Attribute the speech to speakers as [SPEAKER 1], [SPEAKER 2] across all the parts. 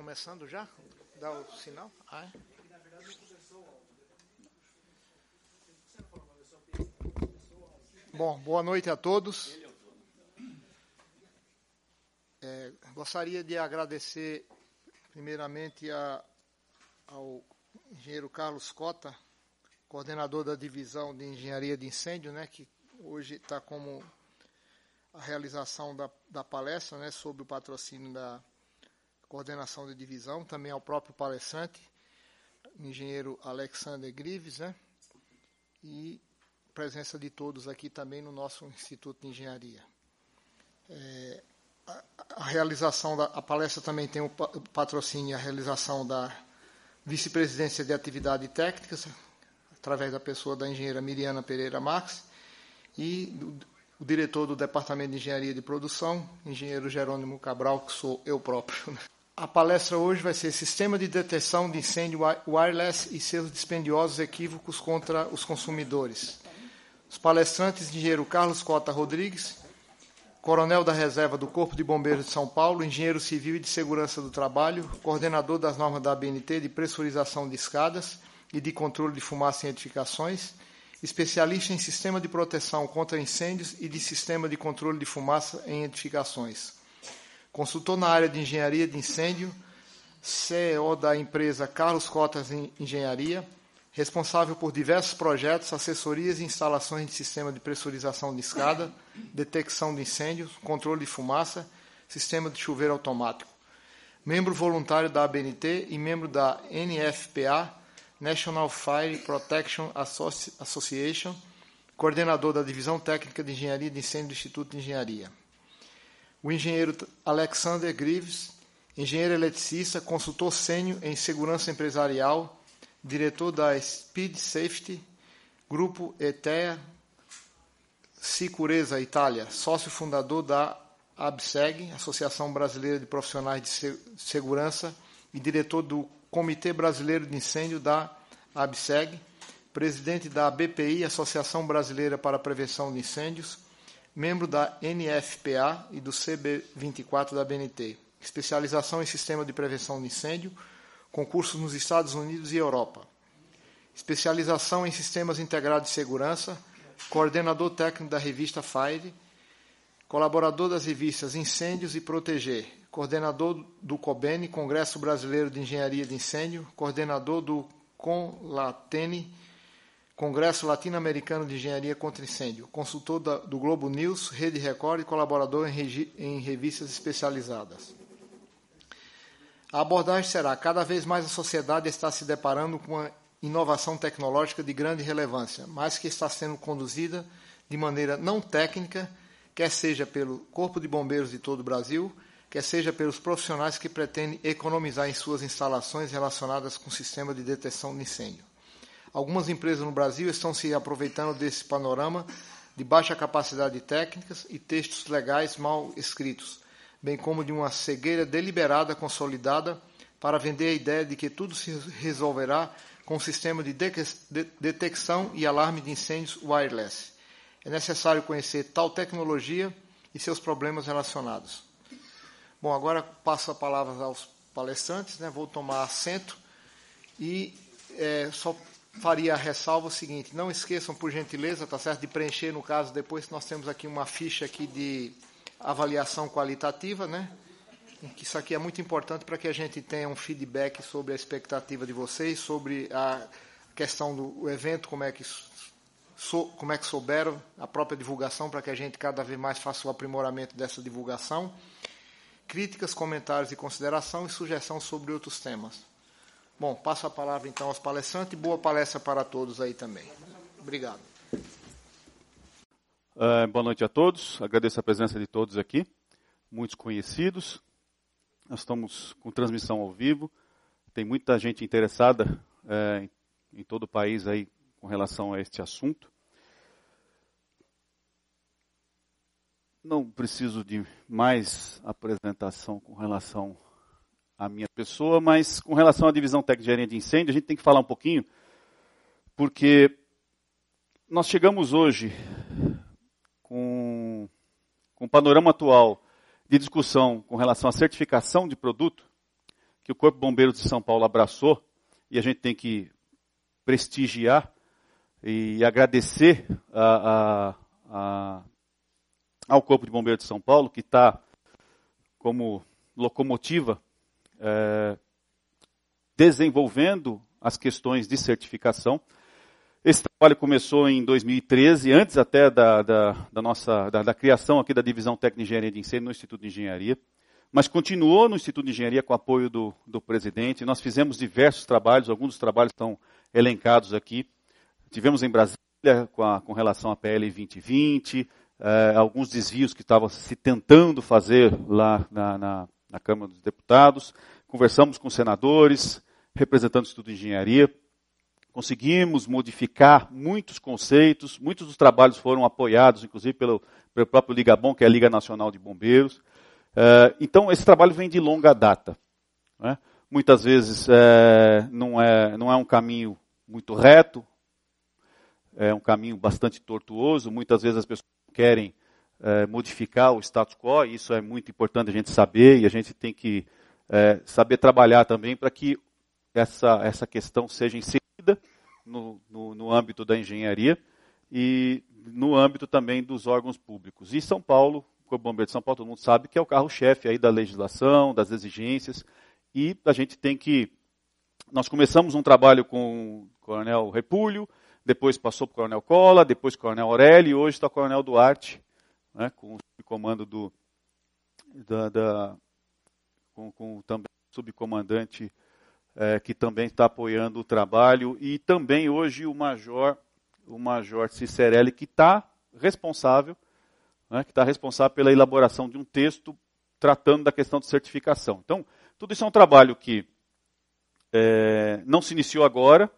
[SPEAKER 1] começando já? Dá o sinal? Ah, é? Bom, boa noite a todos. Gostaria de agradecer primeiramente ao engenheiro Carlos Cota, coordenador da divisão de engenharia de incêndio, né, que hoje está como a realização da palestra, né, sob o patrocínio da coordenação de divisão, também ao próprio palestrante, o engenheiro Alexander Grives, né, e presença de todos aqui também no nosso Instituto de Engenharia. A realização a palestra também tem o patrocínio e a realização da Vice-Presidência de Atividades Técnicas, através da pessoa da engenheira Miriana Pereira Marques, e o diretor do Departamento de Engenharia de Produção, engenheiro Jerônimo Cabral, que sou eu próprio. A palestra hoje vai ser Sistema de Detecção de Incêndio Wireless e seus dispendiosos equívocos contra os consumidores. Os palestrantes, engenheiro Carlos Cota Rodrigues, coronel da reserva do Corpo de Bombeiros de São Paulo, engenheiro civil e de segurança do trabalho, coordenador das normas da ABNT de pressurização de escadas e de controle de fumaça em edificações, especialista em sistema de proteção contra incêndios e de sistema de controle de fumaça em edificações. Consultor na área de engenharia de incêndio, CEO da empresa Carlos Cotas Engenharia, responsável por diversos projetos, assessorias e instalações de sistema de pressurização de escada, detecção de incêndios, controle de fumaça, sistema de chuveiro automático. Membro voluntário da ABNT e membro da NFPA, National Fire Protection Association, coordenador da Divisão Técnica de Engenharia de Incêndio do Instituto de Engenharia. O engenheiro Alexander Grives, engenheiro eletricista, consultor sênior em segurança empresarial, diretor da Speed Safety, Grupo ETEA, Sicurezza, Itália, sócio fundador da ABSEG, Associação Brasileira de Profissionais de Segurança, e diretor do Comitê Brasileiro de Incêndio da ABSEG, presidente da BPI, Associação Brasileira para a Prevenção de Incêndios, membro da NFPA e do CB24 da BNT, especialização em Sistema de Prevenção de Incêndio, concursos nos Estados Unidos e Europa. Especialização em Sistemas Integrados de Segurança, coordenador técnico da revista FIRE, colaborador das revistas Incêndios e Proteger, coordenador do COBENE, Congresso Brasileiro de Engenharia de Incêndio, coordenador do CONLATENE, Congresso Latino-Americano de Engenharia contra Incêndio, consultor do Globo News, Rede Record e colaborador em revistas especializadas. A abordagem será: cada vez mais a sociedade está se deparando com uma inovação tecnológica de grande relevância, mas que está sendo conduzida de maneira não técnica, quer seja pelo Corpo de Bombeiros de todo o Brasil, quer seja pelos profissionais que pretendem economizar em suas instalações relacionadas com o sistema de detecção de incêndio. Algumas empresas no Brasil estão se aproveitando desse panorama de baixa capacidade técnicas e textos legais mal escritos, bem como de uma cegueira deliberada consolidada para vender a ideia de que tudo se resolverá com o sistema de detecção e alarme de incêndios wireless. É necessário conhecer tal tecnologia e seus problemas relacionados. Bom, agora passo a palavra aos palestrantes, né? Vou tomar assento e só faria a ressalva o seguinte: não esqueçam, por gentileza, tá certo, de preencher, no caso, depois nós temos aqui uma ficha aqui de avaliação qualitativa, né? Que isso aqui é muito importante para que a gente tenha um feedback sobre a expectativa de vocês, sobre a questão do evento, como é que souberam, a própria divulgação, para que a gente cada vez mais faça o aprimoramento dessa divulgação, críticas, comentários e consideração e sugestão sobre outros temas. Bom, passo a palavra então aos palestrantes e boa palestra para todos aí também. Obrigado.
[SPEAKER 2] Boa noite a todos, agradeço a presença de todos aqui, muitos conhecidos. Nós estamos com transmissão ao vivo, tem muita gente interessada em todo o país aí com relação a este assunto. Não preciso de mais apresentação com relação à minha pessoa, mas com relação à divisão técnica de engenharia de incêndio, a gente tem que falar um pouquinho, porque nós chegamos hoje com o panorama atual de discussão com relação à certificação de produto, que o Corpo de Bombeiros de São Paulo abraçou, e a gente tem que prestigiar e agradecer ao Corpo de Bombeiros de São Paulo, que está como locomotiva desenvolvendo as questões de certificação. Esse trabalho começou em 2013, antes até da criação aqui da Divisão Técnica de Engenharia de Incêndio no Instituto de Engenharia, mas continuou no Instituto de Engenharia com apoio do presidente. Nós fizemos diversos trabalhos, alguns dos trabalhos estão elencados aqui. Tivemos em Brasília com relação à PL 2020, alguns desvios que estavam se tentando fazer lá na Câmara dos Deputados. Conversamos com senadores, representantes do Instituto de Engenharia. Conseguimos modificar muitos conceitos, muitos dos trabalhos foram apoiados, inclusive pelo próprio Ligabom, que é a Liga Nacional de Bombeiros. Então, esse trabalho vem de longa data. Né? Muitas vezes não é um caminho muito reto, é um caminho bastante tortuoso. Muitas vezes as pessoas querem modificar o status quo, e isso é muito importante a gente saber, e a gente tem que saber trabalhar também para que essa questão seja inserida no âmbito da engenharia e no âmbito também dos órgãos públicos. E São Paulo, o Corpo de Bombeiros de São Paulo, todo mundo sabe que é o carro-chefe aí da legislação, das exigências, e a gente tem que... Nós começamos um trabalho com o Coronel Repúlio, depois passou para o Coronel Cola, depois o Coronel Aurélio, e hoje está o Coronel Duarte, né, com o subcomando com também o subcomandante que também está apoiando o trabalho, e também hoje o Major Cicerelli, que está responsável pela elaboração de um texto tratando da questão de certificação. Então, tudo isso é um trabalho que não se iniciou agora.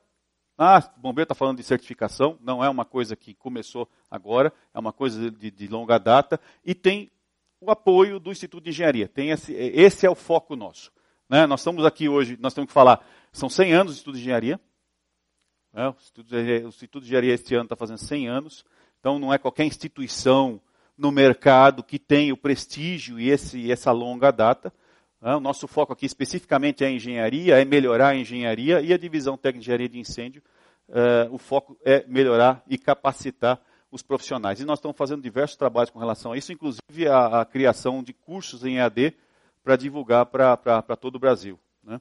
[SPEAKER 2] O bombeiro está falando de certificação, não é uma coisa que começou agora, é uma coisa de longa data, e tem o apoio do Instituto de Engenharia. Esse é o foco nosso. Né? Nós estamos aqui hoje, nós temos que falar, são 100 anos de Instituto de Engenharia. Né? O Instituto de Engenharia este ano está fazendo 100 anos, então não é qualquer instituição no mercado que tem o prestígio e essa longa data. O nosso foco aqui especificamente é a engenharia, é melhorar a engenharia, e a Divisão Técnica de Engenharia de Incêndio, o foco é melhorar e capacitar os profissionais. E nós estamos fazendo diversos trabalhos com relação a isso, inclusive a criação de cursos em EAD para divulgar para todo o Brasil. Né?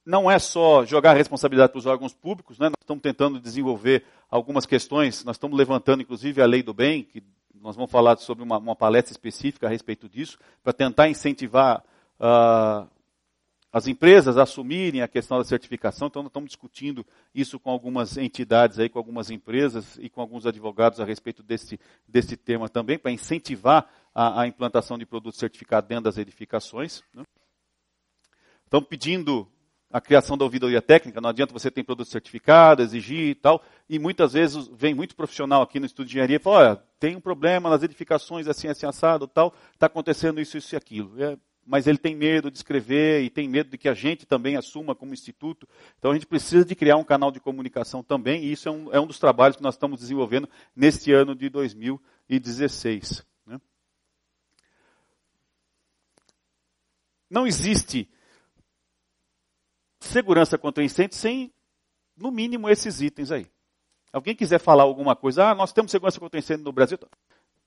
[SPEAKER 2] Não é só jogar a responsabilidade para os órgãos públicos, né? Nós estamos tentando desenvolver algumas questões, nós estamos levantando inclusive a Lei do Bem, que nós vamos falar sobre uma palestra específica a respeito disso, para tentar incentivar as empresas a assumirem a questão da certificação. Então, nós estamos discutindo isso com algumas entidades, aí, com algumas empresas e com alguns advogados a respeito desse tema também, para incentivar a implantação de produtos certificados dentro das edificações. Né? Estamos pedindo a criação da ouvidoria técnica. Não adianta você ter produto certificado, exigir e tal, e muitas vezes vem muito profissional aqui no Instituto de Engenharia e fala, olha, tem um problema nas edificações assim assado, tal, está acontecendo isso e aquilo. Mas ele tem medo de escrever e tem medo de que a gente também assuma como instituto. Então a gente precisa de criar um canal de comunicação também, e isso é um dos trabalhos que nós estamos desenvolvendo neste ano de 2016. Né? Não existe segurança contra incêndio sem, no mínimo, esses itens aí. Alguém quiser falar alguma coisa, nós temos segurança contra incêndio no Brasil.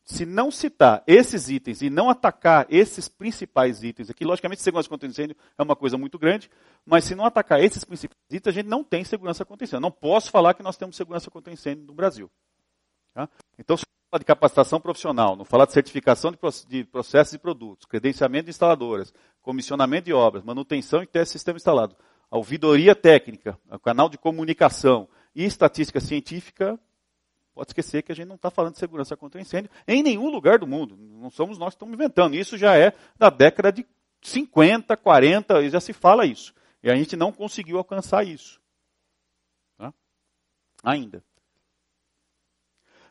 [SPEAKER 2] Se não citar esses itens e não atacar esses principais itens aqui, logicamente segurança contra incêndio é uma coisa muito grande, mas se não atacar esses principais itens, a gente não tem segurança contra incêndio. Não posso falar que nós temos segurança contra incêndio no Brasil. Tá? Então, se falar de capacitação profissional, não falar de certificação de processos e produtos, credenciamento de instaladoras, comissionamento de obras, manutenção e teste de sistema instalado, a ouvidoria técnica, o canal de comunicação e estatística científica, pode esquecer que a gente não está falando de segurança contra incêndio em nenhum lugar do mundo. Não somos nós que estamos inventando. Isso já é da década de 50, 40, já se fala isso. E a gente não conseguiu alcançar isso. Tá? Ainda.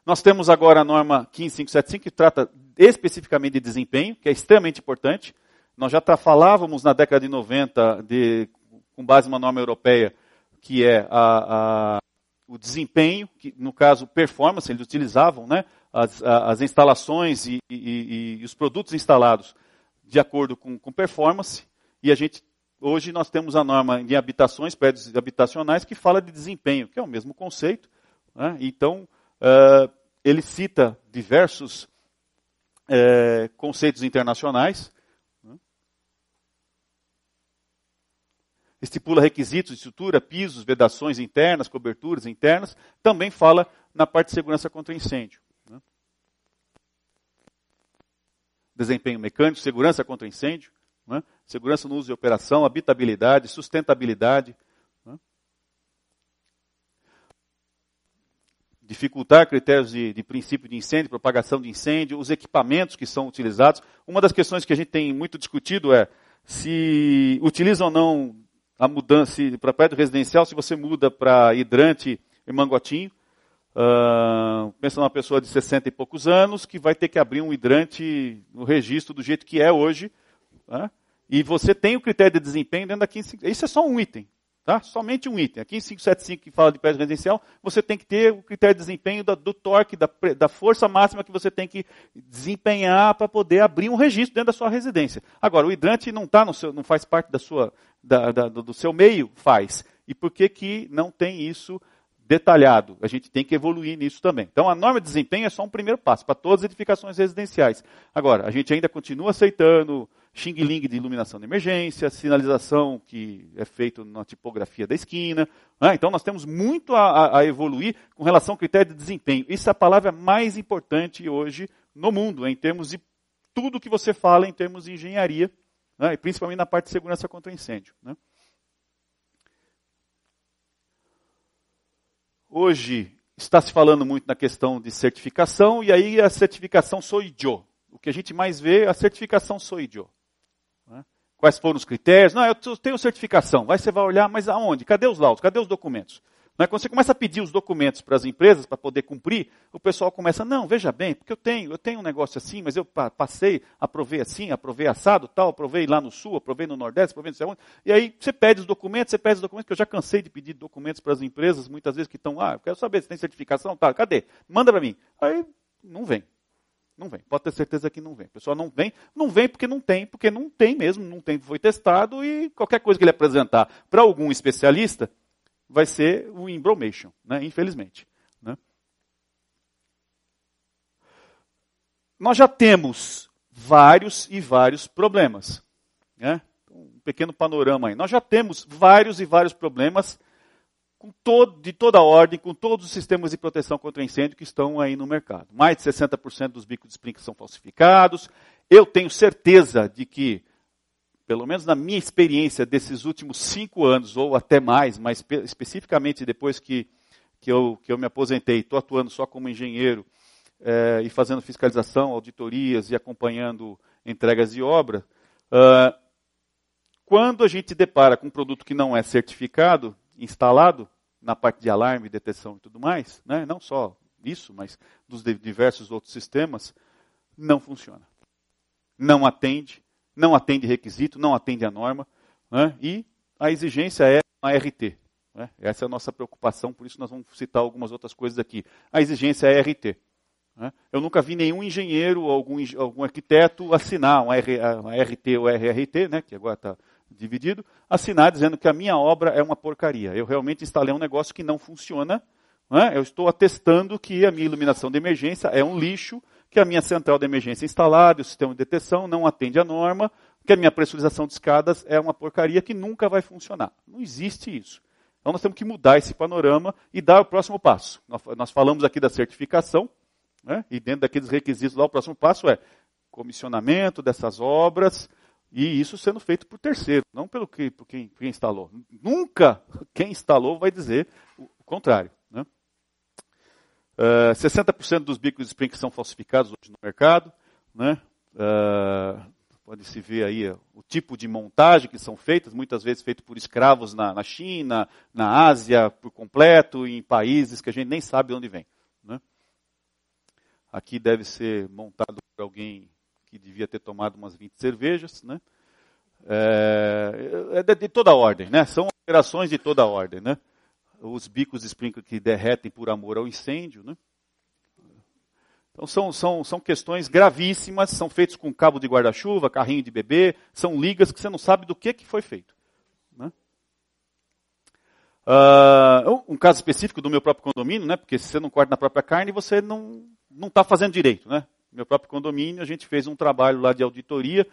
[SPEAKER 2] Nós temos agora a norma 15575, que trata especificamente de desempenho, que é extremamente importante. Nós já falávamos na década de 90, com base numa norma europeia, que é o desempenho, que, no caso, performance, eles utilizavam, né, as instalações e os produtos instalados de acordo com performance, e hoje nós temos a norma em habitações, prédios habitacionais, que fala de desempenho, que é o mesmo conceito, né? Então, ele cita diversos conceitos internacionais, né? Estipula requisitos de estrutura, pisos, vedações internas, coberturas internas, também fala na parte de segurança contra incêndio. Né? Desempenho mecânico, segurança contra incêndio, né? Segurança no uso e operação, habitabilidade, sustentabilidade. Né? Dificultar critérios de princípio de incêndio, propagação de incêndio, os equipamentos que são utilizados. Uma das questões que a gente tem muito discutido é se utiliza ou não a mudança para prédio residencial, se você muda para hidrante e mangotinho. Pensa numa pessoa de 60 e poucos anos que vai ter que abrir um hidrante no registro do jeito que é hoje, né? E você tem o critério de desempenho dentro da 15... Isso é só um item, tá? Somente um item. A 15575 que fala de prédio residencial, você tem que ter o critério de desempenho do torque, da força máxima que você tem que desempenhar para poder abrir um registro dentro da sua residência. Agora, o hidrante não faz parte do seu meio? Faz. E por que não tem isso detalhado? A gente tem que evoluir nisso também. Então, a norma de desempenho é só um primeiro passo para todas as edificações residenciais. Agora, a gente ainda continua aceitando xing-ling de iluminação de emergência, sinalização que é feito na tipografia da esquina. Então, nós temos muito a evoluir com relação ao critério de desempenho. Isso é a palavra mais importante hoje no mundo, em termos de tudo que você fala em termos de engenharia, e principalmente na parte de segurança contra incêndio. Hoje está se falando muito na questão de certificação, e aí a certificação SOI-DIO. O que a gente mais vê é a certificação SOI-DIO. Quais foram os critérios? Não, eu tenho certificação. Você vai olhar, mas aonde? Cadê os laudos? Cadê os documentos? Quando você começa a pedir os documentos para as empresas, para poder cumprir, o pessoal começa, não, veja bem, porque eu tenho um negócio assim, mas eu passei, aprovei assim, aprovei assado, tal, aprovei lá no sul, aprovei no nordeste, aprovei não sei onde. E aí você pede os documentos, que eu já cansei de pedir documentos para as empresas, muitas vezes que estão, eu quero saber se tem certificação, tá, cadê? Manda para mim. Aí não vem. Não vem, pode ter certeza que não vem. O pessoal não vem porque não tem mesmo, não tem, foi testado, e qualquer coisa que ele apresentar para algum especialista vai ser o embromation, né? Infelizmente. Né? Nós já temos vários e vários problemas. Né? Um pequeno panorama aí. Nós já temos vários e vários problemas de toda ordem, com todos os sistemas de proteção contra incêndio que estão aí no mercado. Mais de 60% dos bicos de sprinkler são falsificados. Eu tenho certeza de que, pelo menos na minha experiência desses últimos 5 anos, ou até mais, mas especificamente depois que eu me aposentei, estou atuando só como engenheiro e fazendo fiscalização, auditorias e acompanhando entregas de obra, quando a gente se depara com um produto que não é certificado, instalado, na parte de alarme, detecção e tudo mais, né? Não só isso, mas dos diversos outros sistemas, não funciona. Não atende requisito, não atende a norma, né? E a exigência é a RT. Né? Essa é a nossa preocupação, por isso nós vamos citar algumas outras coisas aqui. A exigência é a RT. Né? Eu nunca vi nenhum engenheiro ou algum arquiteto assinar uma RT ou RRT, né? Que agora está dividido, assinar dizendo que a minha obra é uma porcaria. Eu realmente instalei um negócio que não funciona, né? Eu estou atestando que a minha iluminação de emergência é um lixo, que a minha central de emergência instalada, o sistema de detecção não atende a norma, que a minha pressurização de escadas é uma porcaria que nunca vai funcionar. Não existe isso. Então nós temos que mudar esse panorama e dar o próximo passo. Nós falamos aqui da certificação, né? E dentro daqueles requisitos lá, o próximo passo é comissionamento dessas obras, e isso sendo feito por terceiro, não por quem instalou. Nunca quem instalou vai dizer o contrário. Né? 60% dos bicos de sprinkler são falsificados hoje no mercado. Né? Pode-se ver aí o tipo de montagem que são feitas, muitas vezes feito por escravos na China, na Ásia por completo, em países que a gente nem sabe de onde vem. Né? Aqui deve ser montado por alguém que devia ter tomado umas 20 cervejas, né? É de toda ordem, né? São operações de toda ordem, né? os bicos de sprinkler que derretem por amor ao incêndio, né? Então são questões gravíssimas, são feitos com cabo de guarda-chuva, carrinho de bebê, são ligas que você não sabe do que foi feito, né? Um caso específico do meu próprio condomínio, né? Porque se você não corta na própria carne, você não está fazendo direito, né? Meu próprio condomínio, a gente fez um trabalho lá de auditoria.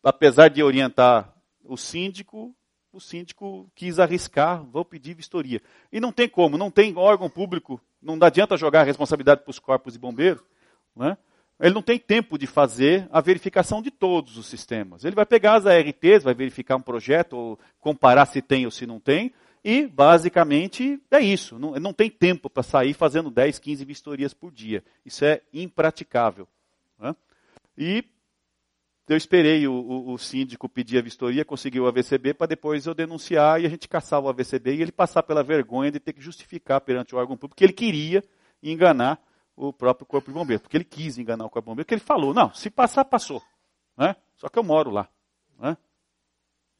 [SPEAKER 2] Apesar de orientar o síndico quis arriscar, vou pedir vistoria. E não tem como, não tem órgão público, não adianta jogar a responsabilidade para os corpos de bombeiros, né? Ele não tem tempo de fazer a verificação de todos os sistemas. Ele vai pegar as ARTs, vai verificar um projeto, ou comparar se tem ou se não tem, e basicamente é isso. Não tem tempo para sair fazendo 10, 15 vistorias por dia. Isso é impraticável, né? E eu esperei o síndico pedir a vistoria, conseguiu o AVCB, para depois eu denunciar e a gente caçar o AVCB e ele passar pela vergonha de ter que justificar perante o órgão público que ele queria enganar o próprio Corpo de Bombeiros. Porque ele quis enganar o Corpo de Bombeiros, porque ele falou, não, se passar, passou, né? Só que eu moro lá, né?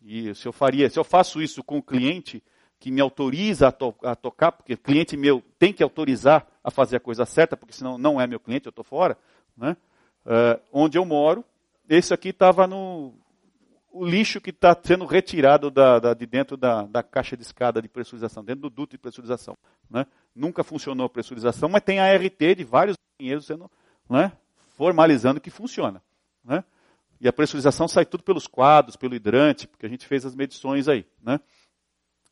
[SPEAKER 2] E se eu faço isso com o cliente que me autoriza a tocar, porque o cliente meu tem que autorizar a fazer a coisa certa, porque senão não é meu cliente, eu estou fora, né? Onde eu moro, esse aqui estava o lixo que está sendo retirado de dentro da caixa de escada de pressurização, dentro do duto de pressurização, né? Nunca funcionou a pressurização, mas tem a ART de vários engenheiros sendo, né, formalizando que funciona, né? E a pressurização sai tudo pelos quadros, pelo hidrante, porque a gente fez as medições aí, né?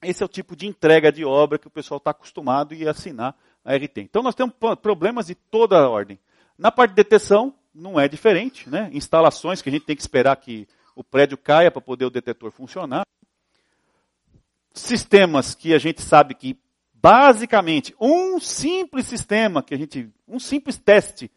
[SPEAKER 2] Esse é o tipo de entrega de obra que o pessoal está acostumado a assinar a ART. Então nós temos problemas de toda a ordem. Na parte de deteção, não é diferente, né? Instalações que a gente tem que esperar que o prédio caia para poder o detetor funcionar. Sistemas que a gente sabe que, basicamente, um simples teste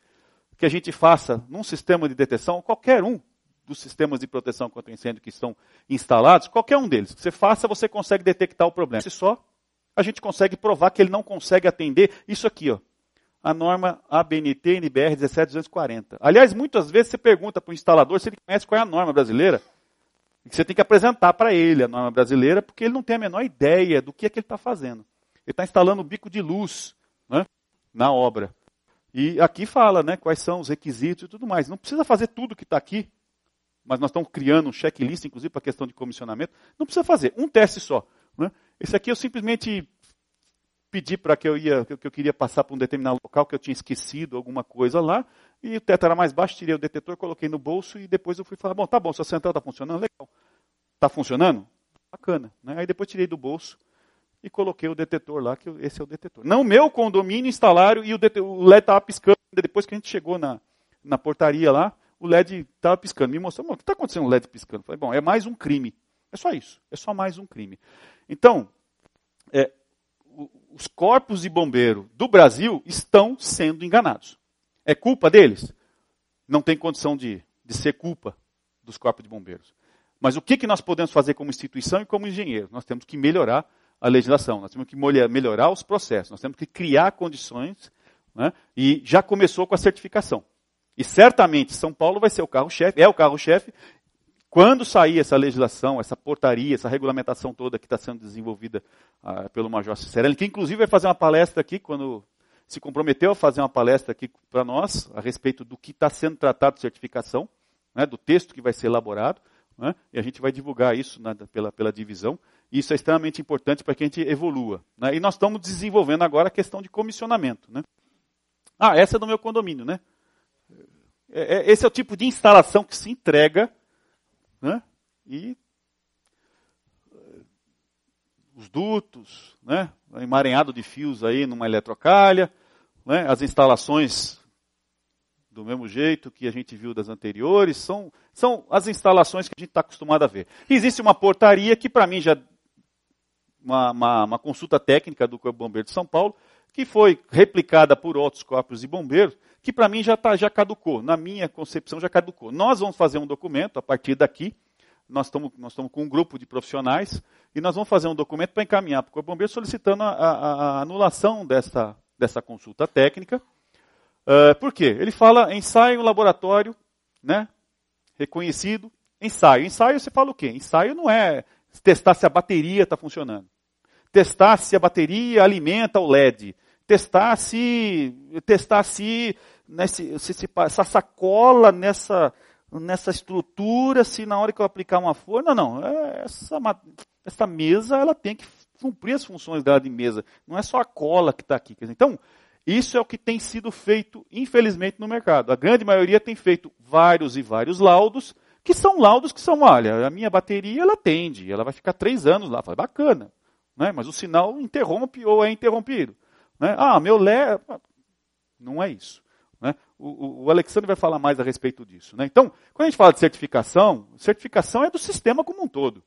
[SPEAKER 2] que a gente faça num sistema de deteção, qualquer um dos sistemas de proteção contra incêndio que estão instalados, qualquer um deles que você faça, você consegue detectar o problema. Se só, a gente consegue provar que ele não consegue atender isso aqui, ó. A norma ABNT NBR 17240. Aliás, muitas vezes você pergunta para o instalador se ele conhece qual é a norma brasileira. E que você tem que apresentar para ele a norma brasileira, porque ele não tem a menor ideia do que é que ele está fazendo. Ele está instalando um bico de luz, né, na obra. E aqui fala, né, quais são os requisitos e tudo mais. Não precisa fazer tudo que está aqui, mas nós estamos criando um checklist, inclusive, para a questão de comissionamento. Não precisa fazer, um teste só, né? Esse aqui eu simplesmente pedi para que eu queria passar para um determinado local, que eu tinha esquecido alguma coisa lá, e o teto era mais baixo, tirei o detetor, coloquei no bolso, e depois eu fui falar, bom, tá bom, sua central está funcionando, legal. Está funcionando? Bacana, né? Aí depois tirei do bolso e coloquei o detetor lá, que esse é o detetor. Não, meu condomínio instalaram, e o LED estava piscando, depois que a gente chegou na portaria lá, o LED estava piscando. Me mostrou, o que está acontecendo o LED piscando? Falei, bom, é mais um crime. É só isso, é só mais um crime. Então, os corpos de bombeiro do Brasil estão sendo enganados. É culpa deles? Não tem condição de ser culpa dos corpos de bombeiros. Mas o que nós podemos fazer como instituição e como engenheiro? Nós temos que melhorar a legislação, nós temos que melhorar os processos, nós temos que criar condições, né? E já começou com a certificação. E certamente São Paulo vai ser o carro-chefe, é o carro-chefe. Quando sair essa legislação, essa portaria, essa regulamentação toda que está sendo desenvolvida pelo Major Cicerelli, que inclusive vai fazer uma palestra aqui, quando se comprometeu a fazer uma palestra aqui para nós, a respeito do que está sendo tratado de certificação, né, do texto que vai ser elaborado, né, e a gente vai divulgar isso pela divisão. E isso é extremamente importante para que a gente evolua, né, e nós estamos desenvolvendo agora a questão de comissionamento, né. Essa é do meu condomínio, né? Esse é o tipo de instalação que se entrega, né? E os dutos, né? Emaranhado de fios aí numa eletrocalha, né? As instalações do mesmo jeito que a gente viu das anteriores, são as instalações que a gente está acostumado a ver. E existe uma portaria que para mim já uma consulta técnica do Corpo de Bombeiros de São Paulo, que foi replicada por outros corpos de bombeiros, que para mim já caducou, na minha concepção já caducou. Nós vamos fazer um documento a partir daqui, nós estamos com um grupo de profissionais, e nós vamos fazer um documento para encaminhar para o Corpo de Bombeiros solicitando a anulação dessa consulta técnica. Por quê? Ele fala ensaio laboratório, né, reconhecido, ensaio. Ensaio você fala o quê? Ensaio não é testar se a bateria está funcionando. testar se a bateria alimenta o LED, testar se essa sacola nessa estrutura, se na hora que eu aplicar uma forma, essa mesa ela tem que cumprir as funções dela de mesa, não é só a cola que está aqui. Então, isso é o que tem sido feito, infelizmente, no mercado. A grande maioria tem feito vários e vários laudos, que são, olha, a minha bateria ela atende, ela vai ficar 3 anos lá, fala, bacana, né? Mas o sinal interrompe ou é interrompido. Né? Meu LED... Não é isso. Né? O Alexandre vai falar mais a respeito disso. Né? Então, quando a gente fala de certificação é do sistema como um todo.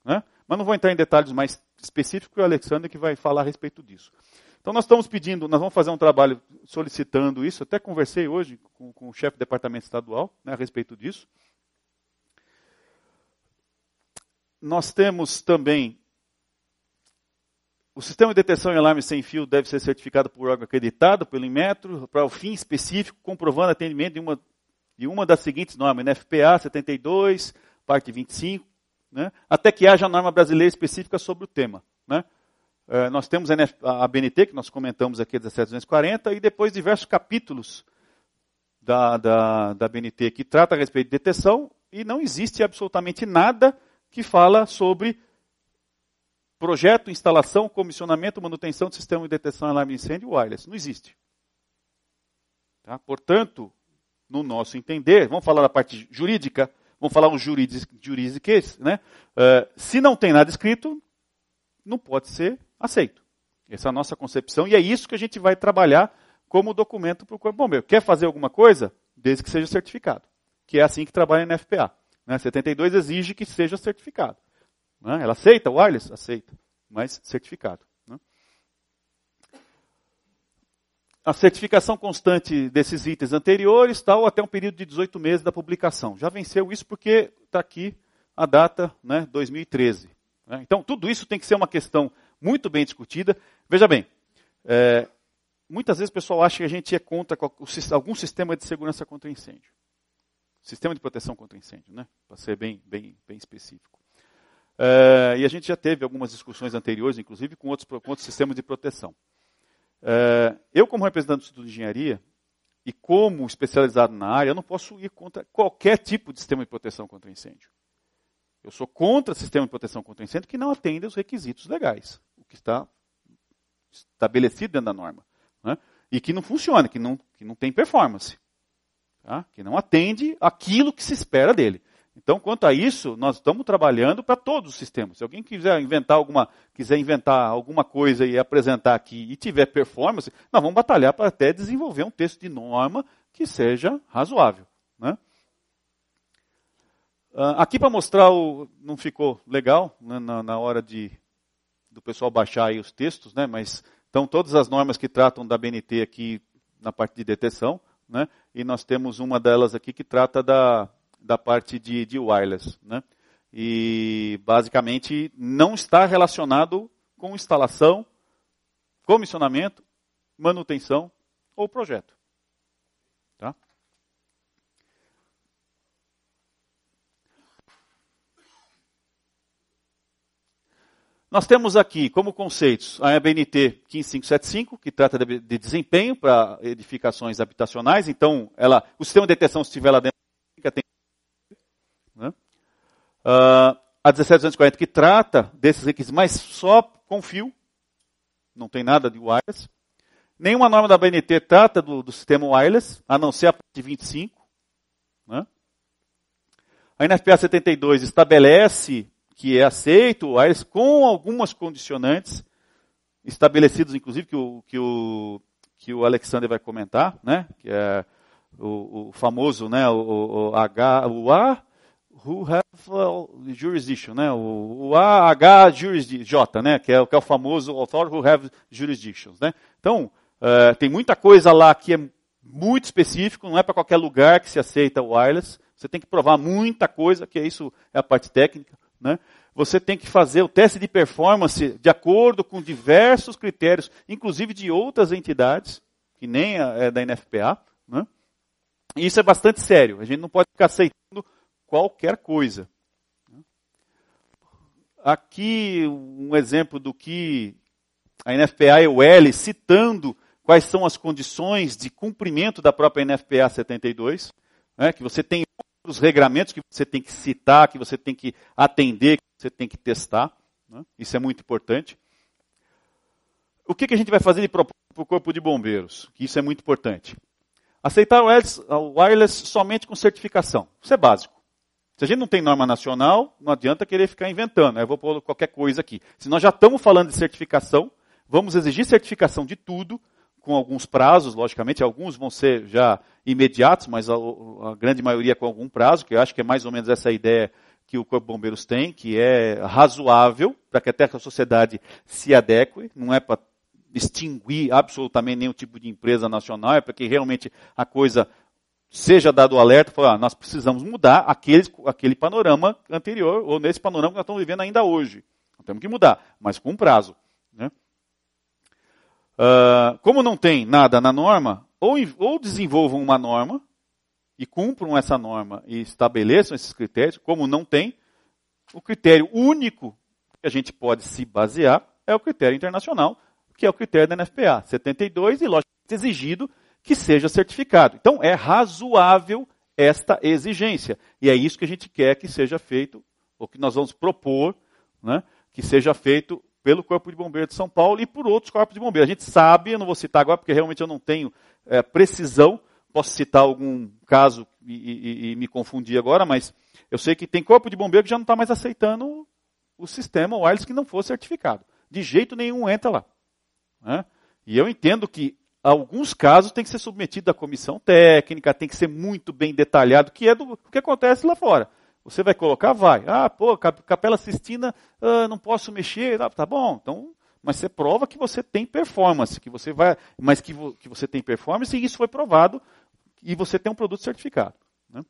[SPEAKER 2] Né? Mas não vou entrar em detalhes mais específicos, porque o Alexandre que vai falar a respeito disso. Então nós estamos pedindo, nós vamos fazer um trabalho solicitando isso, até conversei hoje com o chefe do departamento estadual, né, a respeito disso. Nós temos também, o sistema de detecção e alarme sem fio deve ser certificado por órgão acreditado pelo Inmetro, para o fim específico, comprovando atendimento de uma das seguintes normas, NFPA 72, parte 25, né, até que haja norma brasileira específica sobre o tema. Né. Nós temos a ABNT, que nós comentamos aqui, 17240, e depois diversos capítulos da ABNT que trata a respeito de detecção, e não existe absolutamente nada que fala sobre projeto, instalação, comissionamento, manutenção de sistema de detecção, alarme de incêndio wireless. Não existe. Tá? Portanto, no nosso entender, vamos falar da parte jurídica, vamos falar os jurídicos, né? Se não tem nada escrito, não pode ser aceito. Essa é a nossa concepção e é isso que a gente vai trabalhar como documento para o Corpo de Bombeiro. Quer fazer alguma coisa? Desde que seja certificado. Que é assim que trabalha na FPA. Né? 72 exige que seja certificado. Né? Ela aceita o wireless? Aceita, mas certificado. Né? A certificação constante desses itens anteriores, tal, até um período de 18 meses da publicação. Já venceu isso porque está aqui a data, né, 2013. Né? Então, tudo isso tem que ser uma questão muito bem discutida. Veja bem, muitas vezes o pessoal acha que a gente é contra algum sistema de segurança contra incêndio. Sistema de proteção contra incêndio, né? Para ser bem específico. E a gente já teve algumas discussões anteriores, inclusive, com outros sistemas de proteção. Eu, como representante do Instituto de Engenharia, e como especializado na área, eu não posso ir contra qualquer tipo de sistema de proteção contra incêndio. Eu sou contra o sistema de proteção contra incêndio que não atende aos requisitos legais, o que está estabelecido dentro da norma. Né? E que não funciona, que não tem performance. Tá? Que não atende aquilo que se espera dele. Então, quanto a isso, nós estamos trabalhando para todos os sistemas. Se alguém quiser inventar alguma coisa e apresentar aqui e tiver performance, nós vamos batalhar para até desenvolver um texto de norma que seja razoável. Né? Aqui para mostrar, não ficou legal, né, na hora do pessoal baixar aí os textos, né, mas estão todas as normas que tratam da BNT aqui na parte de detecção, né, e nós temos uma delas aqui que trata da parte de wireless. Né, e basicamente não está relacionado com instalação, comissionamento, manutenção ou projeto. Tá? Nós temos aqui, como conceitos, a ABNT 15575, que trata de desempenho para edificações habitacionais. Então, o sistema de detecção, se estiver lá dentro, tem. Né? A 17240, que trata desses requisitos, mas só com fio. Não tem nada de wireless. Nenhuma norma da ABNT trata do sistema wireless, a não ser a parte 25. Né? A NFPA 72 estabelece que é aceito o wireless com algumas condicionantes, estabelecidos, inclusive, que o Alexander vai comentar, né? Que é o famoso, né? o who have jurisdiction, né? O AH J, né? Que é o famoso authority who have jurisdictions. Né? Então, tem muita coisa lá que é muito específico, não é para qualquer lugar que se aceita o wireless. Você tem que provar muita coisa, que isso é a parte técnica. Né? Você tem que fazer o teste de performance de acordo com diversos critérios, inclusive de outras entidades, que nem é da NFPA. Né? E isso é bastante sério. A gente não pode ficar aceitando qualquer coisa. aqui um exemplo do que a NFPA EUL, citando quais são as condições de cumprimento da própria NFPA 72, né, que você tem outros regramentos que você tem que citar, que você tem que atender, que você tem que testar. Né, isso é muito importante. O que a gente vai fazer de propósito para o Corpo de Bombeiros? Que isso é muito importante. Aceitar o wireless somente com certificação. Isso é básico. Se a gente não tem norma nacional, não adianta querer ficar inventando. Eu vou pôr qualquer coisa aqui. Se nós já estamos falando de certificação, vamos exigir certificação de tudo, com alguns prazos, logicamente. Alguns vão ser já imediatos, mas a grande maioria com algum prazo, que eu acho que é mais ou menos essa ideia que o Corpo de Bombeiros tem, que é razoável, para que até a sociedade se adeque. Não é para extinguir absolutamente nenhum tipo de empresa nacional, é para que realmente a coisa seja dado o alerta, falar, nós precisamos mudar aquele panorama anterior, ou nesse panorama que nós estamos vivendo ainda hoje. Nós temos que mudar, mas com prazo. Né? Como não tem nada na norma, ou desenvolvam uma norma, e cumpram essa norma, e estabeleçam esses critérios, como não tem, o critério único que a gente pode se basear é o critério internacional, que é o critério da NFPA 72 e, logicamente, exigido que seja certificado. Então, é razoável esta exigência. E é isso que a gente quer que seja feito, ou que nós vamos propor, né, que seja feito pelo Corpo de Bombeiros de São Paulo e por outros corpos de bombeiros. A gente sabe, eu não vou citar agora, porque realmente eu não tenho precisão, posso citar algum caso e me confundir agora, mas eu sei que tem corpo de bombeiro que já não está mais aceitando o sistema wireless que não for certificado. De jeito nenhum entra lá. Né? E eu entendo que alguns casos tem que ser submetido à comissão técnica, tem que ser muito bem detalhado, que é o que acontece lá fora. Você vai colocar, vai. Capela Sistina, não posso mexer, tá bom. Então, mas você prova que você tem performance, que você tem performance e isso foi provado e você tem um produto certificado. Né?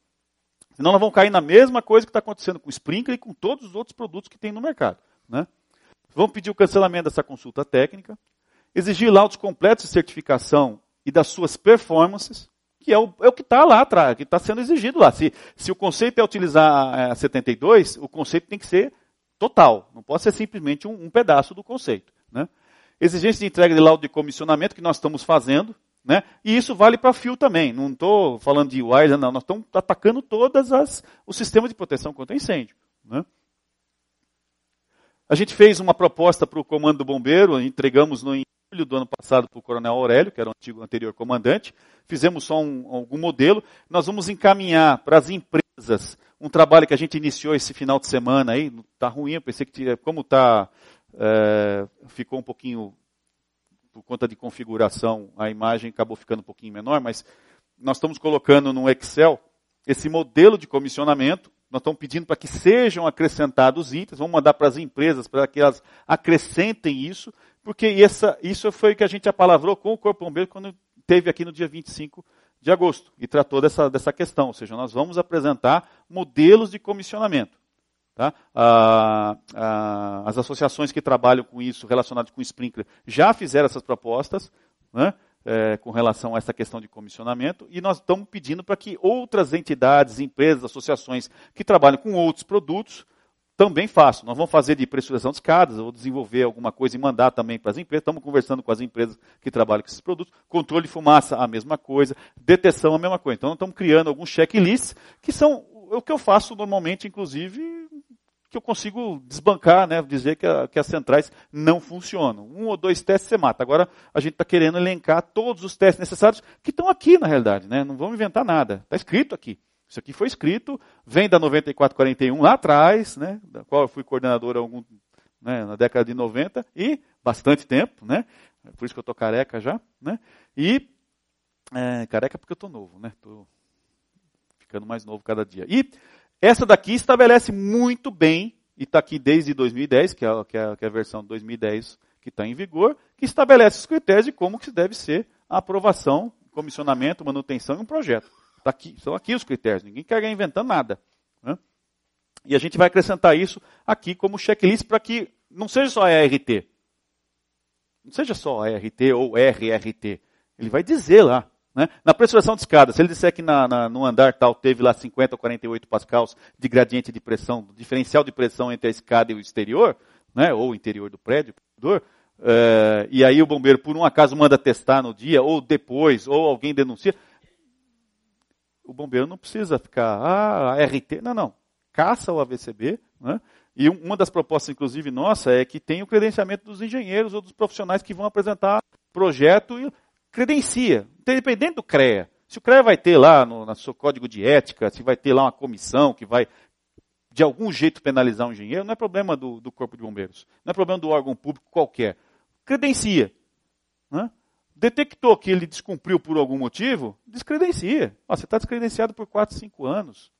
[SPEAKER 2] Senão nós vamos cair na mesma coisa que está acontecendo com o Sprinkler e com todos os outros produtos que tem no mercado. Né? Vamos pedir o cancelamento dessa consulta técnica. Exigir laudos completos de certificação e das suas performances, que é o que está lá atrás, que está sendo exigido lá. Se o conceito é utilizar a 72, o conceito tem que ser total, não pode ser simplesmente um pedaço do conceito. Né? Exigência de entrega de laudo de comissionamento, que nós estamos fazendo, né? E isso vale para fio também. Não estou falando de wireless, não, nós estamos atacando todos os sistemas de proteção contra incêndio. Né? A gente fez uma proposta para o Comando do Bombeiro, entregamos no julho do ano passado para o Coronel Aurélio, que era o anterior comandante. Fizemos só algum modelo. Nós vamos encaminhar para as empresas um trabalho que a gente iniciou esse final de semana. Aí está ruim, eu pensei que como está, ficou um pouquinho, por conta de configuração, a imagem acabou ficando um pouquinho menor, mas nós estamos colocando no Excel esse modelo de comissionamento. Nós estamos pedindo para que sejam acrescentados itens, vamos mandar para as empresas para que elas acrescentem isso, porque isso foi o que a gente apalavrou com o Corpo Bombeiro quando teve aqui no dia 25 de agosto e tratou dessa questão. Ou seja, nós vamos apresentar modelos de comissionamento. Tá? As associações que trabalham com isso, relacionadas com o Sprinkler, já fizeram essas propostas, né? Com relação a essa questão de comissionamento, e nós estamos pedindo para que outras entidades, empresas, associações que trabalham com outros produtos também façam. Nós vamos fazer de pressurização de escadas, eu vou desenvolver alguma coisa e mandar também para as empresas. Estamos conversando com as empresas que trabalham com esses produtos. Controle de fumaça, a mesma coisa. Deteção, a mesma coisa. Então, nós estamos criando alguns checklists, que são o que eu faço normalmente, inclusive, que eu consigo desbancar, né, dizer que as centrais não funcionam. 1 ou 2 testes você mata. Agora a gente está querendo elencar todos os testes necessários que estão aqui na realidade, né? Não vamos inventar nada. Está escrito aqui. Isso aqui foi escrito, vem da 9441 lá atrás, né, da qual eu fui coordenador na década de 90 e bastante tempo, né? Por isso que eu estou careca já, né? E careca porque eu estou novo, né? Estou ficando mais novo cada dia. E essa daqui estabelece muito bem, e está aqui desde 2010, que é a versão de 2010 que está em vigor, que estabelece os critérios de como que deve ser a aprovação, comissionamento, manutenção de um projeto. Tá aqui, são aqui os critérios, ninguém quer inventando nada. Né? E a gente vai acrescentar isso aqui como checklist para que não seja só ERT. Não seja só ERT ou RRT. Ele vai dizer lá. Né? Na pressurização de escada, se ele disser que no andar tal teve lá 50 ou 48 pascals de gradiente de pressão, diferencial de pressão entre a escada e o exterior, né, ou o interior do prédio, e aí o bombeiro por um acaso manda testar no dia, ou depois, ou alguém denuncia, o bombeiro não precisa ficar, a RT, não, caça o AVCB, né? E uma das propostas, inclusive, nossa, é que tenha o credenciamento dos engenheiros ou dos profissionais que vão apresentar projeto e credencia, independente do CREA. Se o CREA vai ter lá no seu código de ética, se vai ter lá uma comissão que vai, de algum jeito, penalizar um engenheiro, não é problema do Corpo de Bombeiros. Não é problema do órgão público qualquer. Credencia. Né? Detectou que ele descumpriu por algum motivo, descredencia. Você está descredenciado por 4, 5 anos.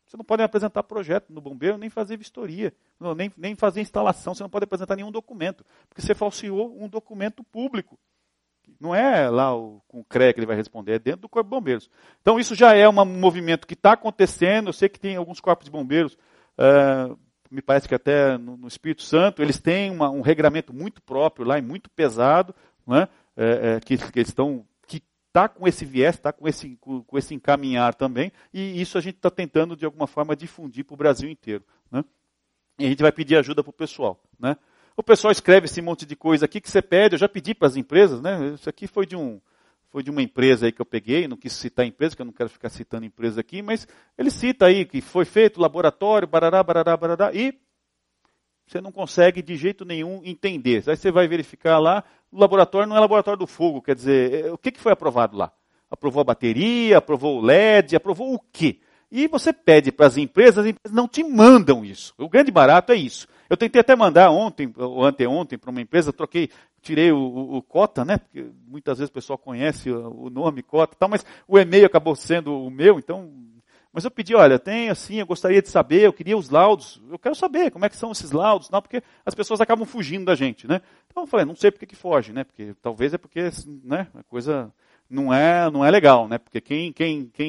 [SPEAKER 2] Você não pode apresentar projeto no bombeiro, nem fazer vistoria, nem fazer instalação. Você não pode apresentar nenhum documento, porque você falseou um documento público. Não é lá com o CREA que ele vai responder, é dentro do Corpo de Bombeiros. Então isso já é um movimento que está acontecendo. Eu sei que tem alguns corpos de bombeiros, me parece que até no Espírito Santo, eles têm um regramento muito próprio lá e muito pesado, né, que eles estão... Está com esse viés, está com esse encaminhar também, e isso a gente está tentando, de alguma forma, difundir para o Brasil inteiro. Né? E a gente vai pedir ajuda para o pessoal. Né? O pessoal escreve esse monte de coisa aqui que você pede, eu já pedi para as empresas, né? Isso aqui foi de uma empresa aí que eu peguei, não quis citar a empresa, que eu não quero ficar citando empresa aqui, mas ele cita aí que foi feito laboratório, barará, barará, barará, e você não consegue de jeito nenhum entender. Aí você vai verificar lá, o laboratório não é laboratório do fogo, quer dizer, o que foi aprovado lá? Aprovou a bateria, aprovou o LED, aprovou o quê? E você pede para as empresas não te mandam isso. O grande barato é isso. Eu tentei até mandar ontem, ou anteontem, para uma empresa, tirei o Cota, né? Porque muitas vezes o pessoal conhece o nome Cota e tal, mas o e-mail acabou sendo o meu, então... Mas eu pedi, olha, tem assim, eu gostaria de saber, eu queria os laudos, eu quero saber como é que são esses laudos, não, porque as pessoas acabam fugindo da gente, né? Então eu falei, não sei por que foge, né? Porque talvez é porque, né, a coisa não é legal, né? Porque quem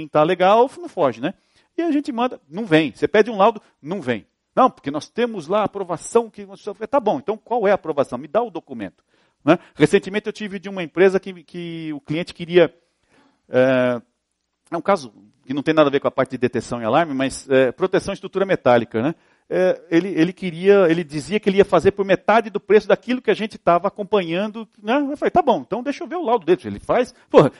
[SPEAKER 2] está legal não foge, né? E a gente manda, não vem. Você pede um laudo, não vem. Não, porque nós temos lá a aprovação que você... Tá bom, então qual é a aprovação? Me dá o documento. Né? Recentemente eu tive de uma empresa que o cliente queria... É um caso que não tem nada a ver com a parte de deteção e alarme, mas proteção em estrutura metálica. Né? Ele dizia que ele ia fazer por metade do preço daquilo que a gente estava acompanhando. Né? Eu falei, tá bom, então deixa eu ver o laudo dele. Ele faz,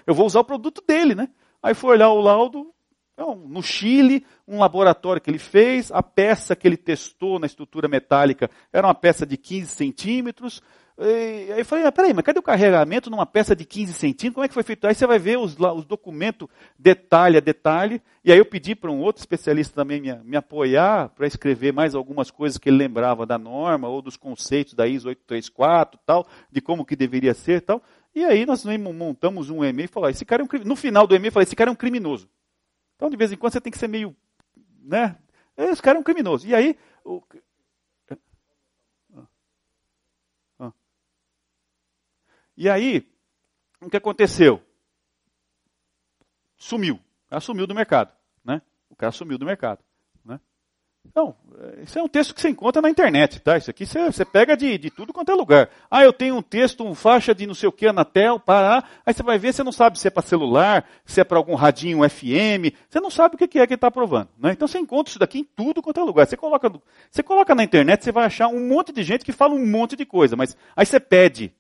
[SPEAKER 2] eu vou usar o produto dele. Né? Aí foi olhar o laudo, no Chile, um laboratório que ele fez, a peça que ele testou na estrutura metálica era uma peça de 15 centímetros. Aí eu falei, peraí, mas cadê o carregamento numa peça de 15 centímetros? Como é que foi feito? Aí você vai ver os documentos detalhe a detalhe. E aí eu pedi para um outro especialista também me apoiar para escrever mais algumas coisas que ele lembrava da norma ou dos conceitos da ISO 834 tal, de como que deveria ser tal. E aí nós montamos um e-mail e falamos, esse cara no final do e-mail eu falei, esse cara é um criminoso. Então de vez em quando você tem que ser meio, né? Esse cara é um criminoso. E aí... E aí, o que aconteceu? Sumiu. O cara sumiu do mercado. Né? O cara sumiu do mercado. Né? Então, isso é um texto que você encontra na internet. Tá? Isso aqui você pega de tudo quanto é lugar. Ah, eu tenho um texto, uma faixa de não sei o que, Anatel, Pará. Aí você vai ver, você não sabe se é para celular, se é para algum radinho FM. Você não sabe o que é que ele está aprovando. Né? Então você encontra isso daqui em tudo quanto é lugar. Você coloca na internet, você vai achar um monte de gente que fala um monte de coisa. Mas aí você pede.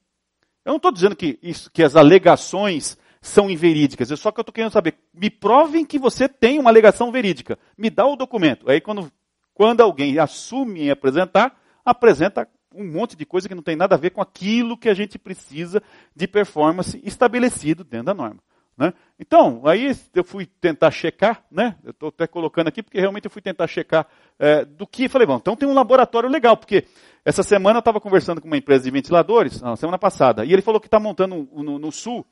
[SPEAKER 2] Eu não estou dizendo que as alegações são inverídicas, só que eu estou querendo saber, me provem que você tem uma alegação verídica, me dá o documento. Aí quando alguém assume em apresentar, apresenta um monte de coisa que não tem nada a ver com aquilo que a gente precisa de performance estabelecido dentro da norma. Né? Então, aí eu fui tentar checar, né? Eu estou até colocando aqui, porque realmente eu fui tentar checar do que, falei, bom, então tem um laboratório legal, porque essa semana eu estava conversando com uma empresa de ventiladores, semana passada, e ele falou que está montando no Sul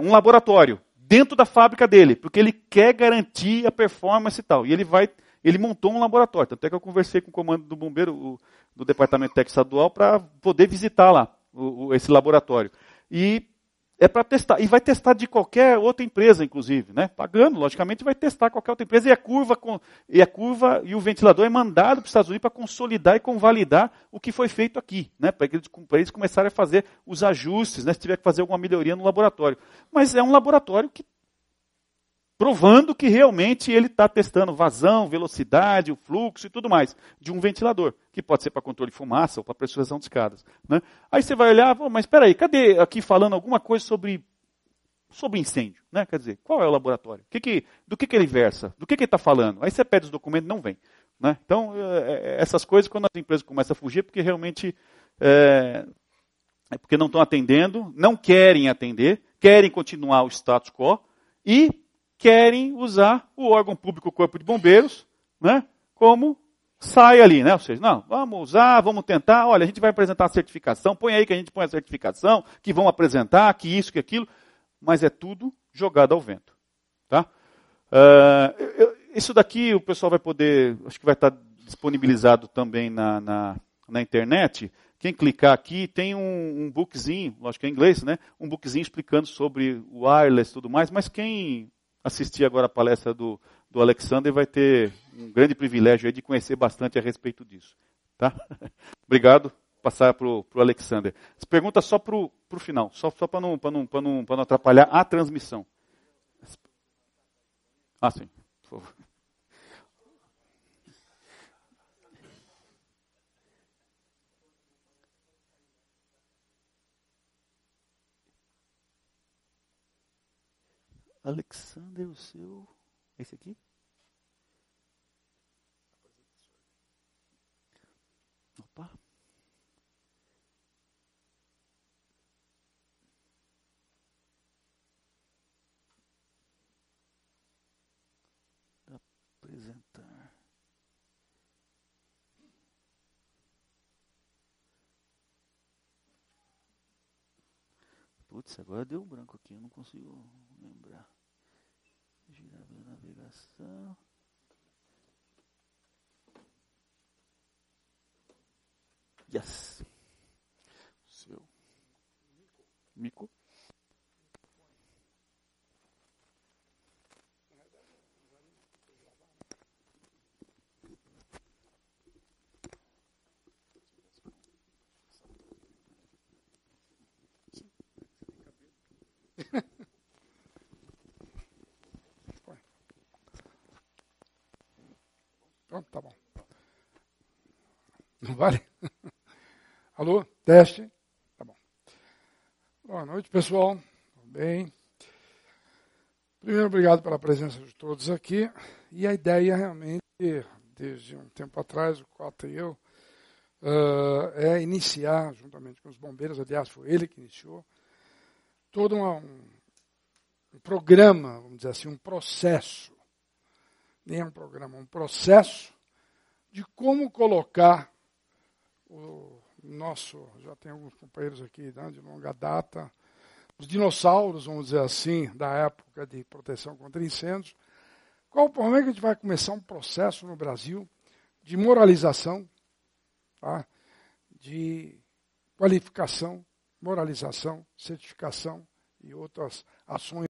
[SPEAKER 2] um laboratório dentro da fábrica dele, porque ele quer garantir a performance e tal. E ele montou um laboratório, até que eu conversei com o comando do bombeiro, do Departamento Técnico Estadual, para poder visitar lá esse laboratório. E É para testar. E vai testar de qualquer outra empresa, inclusive, né? Pagando, logicamente, vai testar qualquer outra empresa. E o ventilador é mandado para os Estados Unidos para consolidar e convalidar o que foi feito aqui, né? Para eles começarem a fazer os ajustes, né? Se tiver que fazer alguma melhoria no laboratório. Mas é um laboratório que provando que realmente ele está testando vazão, velocidade, o fluxo e tudo mais de um ventilador, que pode ser para controle de fumaça ou para pressurização de escadas. Né? Aí você vai olhar, mas espera aí, cadê aqui falando alguma coisa sobre incêndio? Né? Quer dizer, qual é o laboratório? Do que ele versa? Do que ele está falando? Aí você pede os documentos, não vem. Né? Então, essas coisas, quando as empresas começam a fugir, porque realmente é porque não estão atendendo, não querem atender, querem continuar o status quo e querem usar o órgão público, o Corpo de Bombeiros, né, como sai ali, né? Ou seja, não, vamos usar, vamos tentar, olha, a gente vai apresentar a certificação, põe aí que a gente põe a certificação, que vão apresentar, que isso, que aquilo, mas é tudo jogado ao vento. Tá? Isso daqui o pessoal vai poder, acho que vai estar disponibilizado também na internet. Quem clicar aqui tem um bookzinho, lógico que é em inglês, né? Um bookzinho explicando sobre o wireless e tudo mais, mas quem assistir agora a palestra do Alexander vai ter um grande privilégio aí de conhecer bastante a respeito disso. Tá? Obrigado. Passar para o Alexander. As perguntas só para o final, só para não atrapalhar a transmissão. Ah, sim. Por favor. Alexander, o seu... Esse aqui? Opa. Apresentar. Putz, agora deu um branco aqui, eu não consigo lembrar. Girar a navegação. Yes. Seu. Mico.
[SPEAKER 3] Pronto, tá bom. Não vale? Alô? Teste? Tá bom. Boa noite, pessoal. Tudo bem? Primeiro, obrigado pela presença de todos aqui. E a ideia realmente, desde um tempo atrás, o Cota e eu, é iniciar, juntamente com os bombeiros, aliás, foi ele que iniciou, todo um programa, vamos dizer assim, um processo, nem é um programa, um processo de como colocar o nosso, já tem alguns companheiros aqui, né, de longa data, os dinossauros, vamos dizer assim, da época de proteção contra incêndios. Qual o problema? Que a gente vai começar um processo no Brasil de moralização, tá? De qualificação, moralização, certificação e outras ações